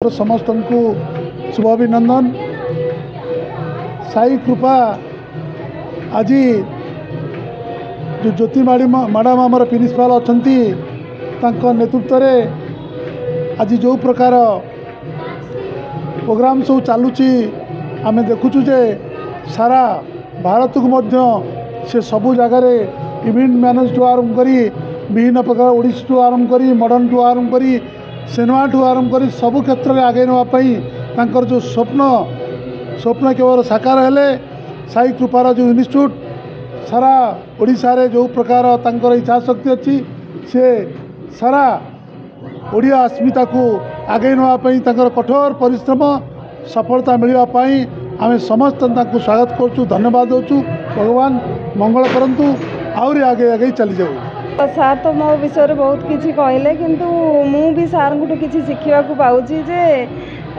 समस्त को शुभाभिनंदन। साई कृपा आज जो ज्योति मैडम आमर प्रिंसिपाल अच्छा नेतृत्व में आज जो प्रकार प्रोग्राम सब चलुची आम देखुचु जे सारा भारत को मध्य से सबू जगार इवेंट मैनेज टू आरंभ करी विभिन्न प्रकार ओडिसी टू आरंभ करी मॉडर्न टू आरंभ करी सिनेमा ठू आरंभ करी सबू क्षेत्र में आगे नापाई जो स्वप्न केवल साकार हेले साई कृपार जो इन्स्टिट्यूट सारा ओडिशा रे जो प्रकार तांकर इच्छा शक्ति अच्छी से सारा ओडिया अस्मिता को आगे नापाई कठोर परिश्रम सफलता मिलवाई आम समस्त स्वागत करुँ धन्यवाद दूँ। भगवान मंगल करंतु आउरी आगे आगे चली जाऊ। सार तो मो विषय बहुत किसी कहले किंतु मु भी सार को किसी शिखा पाऊँगी जे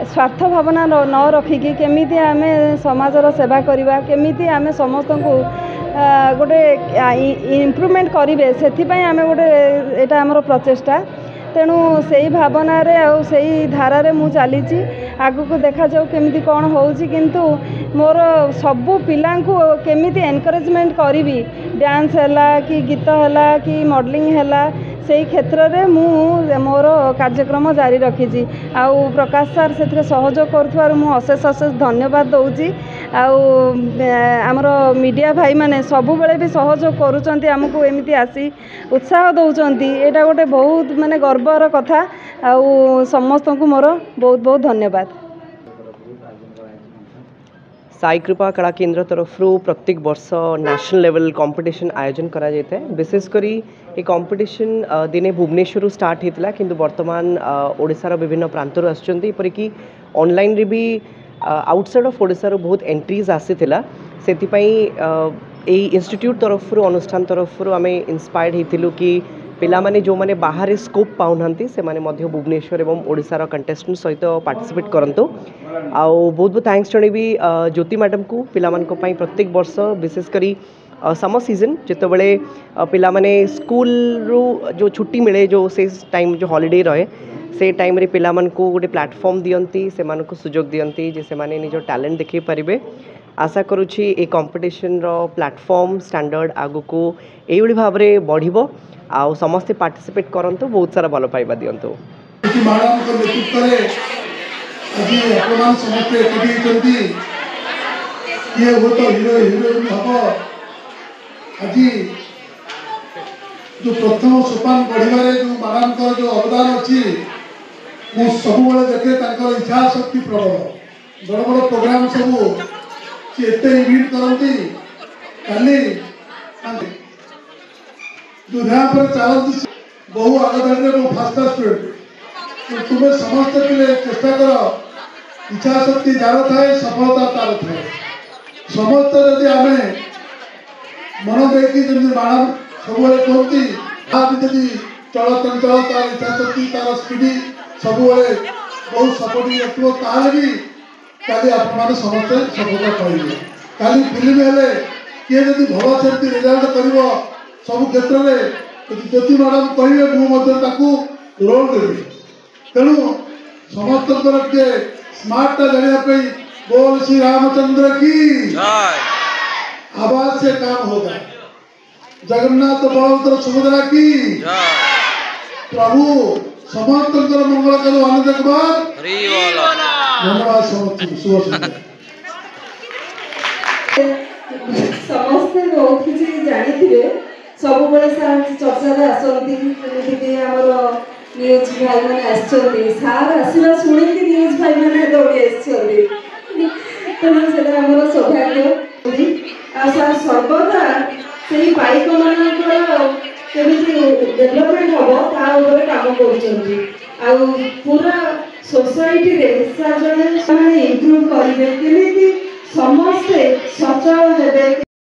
स्वार्थ भावना न रखिकी केमिति आमे समाजर सेवा करवा केमिति आमे समस्त को गोटे इम्प्रूवमेंट करेंगे से आमे गोटे एटा हमर प्रचेष्टा तेणु से ही भावना रे आ से धारा रे मु चली आगु को देखा जाऊ केमिति कौन होउची किंतु मोर सबू पिला केमिति एनकरेजमेंट करी डांस हैला कि गीत हैला कि मॉडलिंग हैला से क्षेत्र में मु मोर कार्यक्रम जारी रखी आउ प्रकाश सार से सहयोग कर अशेष अशेष धन्यवाद दूची। आमर मीडिया भाई माने सबु बेले भी सहयोग करुँच आमको एमती आसी उत्साह दौरान यहाँ गोटे बहुत माने गर्वर कथा आउ समस्त को मोर बहुत बहुत धन्यवाद। साई कृपा कला केन्द्र तरफ प्रत्येक वर्ष नेशनल लेवल कंपटीशन आयोजन करा जाता है। विशेषकर ये कंपटीशन दिने भुवनेश्वर स्टार्ट होता किंतु वर्तमान ओडिशार विभिन्न प्रांतर आसपरिकी ऑनलाइन रे भी आउटसाइड ऑफ ओडिशार बहुत एंट्रीज आसीथिला से इंस्टीट्यूट तरफ अनुष्ठान तरफ आम इंस्पायर्ड होइथिलु कि पिला माने जो माने बाहर स्कोप पाउनांती से माने मध्य भुवनेश्वर एवं ओडिशार कंटेस्टेंट सहित पार्टिसिपेट करंतु। आउ बहुत बहुत थैंक्स जणेबी ज्योति मैडम को पिला मानक पई प्रत्येक वर्ष विशेषकर समर सीजन जितेबले पिला माने स्कूल रू जो छुट्टी मिले जो से टाइम जो हॉलिडे रहे से टाइम रे पिला मान को गोटे प्लेटफॉर्म दियंती से मान को सुजोग दियंती जे से माने निजो टैलेंट देखै परिबे। आशा करुछि ए कंपटीशन रो प्लेटफॉर्म स्टैंडर्ड आगु को एइबडी भाबरे बढ़िबो आउ समस्ते पार्टिसिपेट करंतु बहुत सारा भलो पाइबा दियंतु। मैडम को नेतृत्व रे आज अपमान समस्त एकठी करती ये हो तो हीरो हीरोइन हबो आज जो प्रथम सोपान बढ़िबारे जो मैडम को जो अवदान अछि मु सब बेले देखे तांकर इच्छा शक्ति प्रबल बड़ बड़ प्रोग्राम सब से एते इवेंट करती काली जो यहाँ पर चलती बहु आगदान में फास्ट स्टूडेंट तुम्हें समस्त पिले चेष्टा कर इच्छा शक्ति जार थाए सफलता तार थाए समस्त जदि आम मन देखी जमी मैडम सब कहती जदि चल चंचल तार इच्छा शक्ति तार स्पीड सब बहुत सपोर्टिंग रखो ताल भी काली आप समस्ते सफलता पाइबे। काली फिल्म हेले किए जदि भल से रिजल्ट कर सब क्षेत्र में ज्योति मैडम कहे मुझे रोल देवी तेणु समस्त किए स्मार्ट जानापी बोल श्री रामचंद्र की आवाज से काम होगा। जगन्नाथ बलभद्र सुभद्रा की प्रभु समस्त मंगल करो आनंद कुमार धन्यवाद समस्त समस्ते बहुत किसी जानी सब चर्चा आसती न्यूज भाई मैंने सार आसवा शुणी न्यूज भाई मैंने दौड़ी तेणु से सौभाग्य सार सर्वदा से पाइक मानी डेभलपमेंट हम ताऊपर कम कर पूरा सोसाइटी रे सार जड़े इम्प्रूव करेंगे समस्ते सचल हे।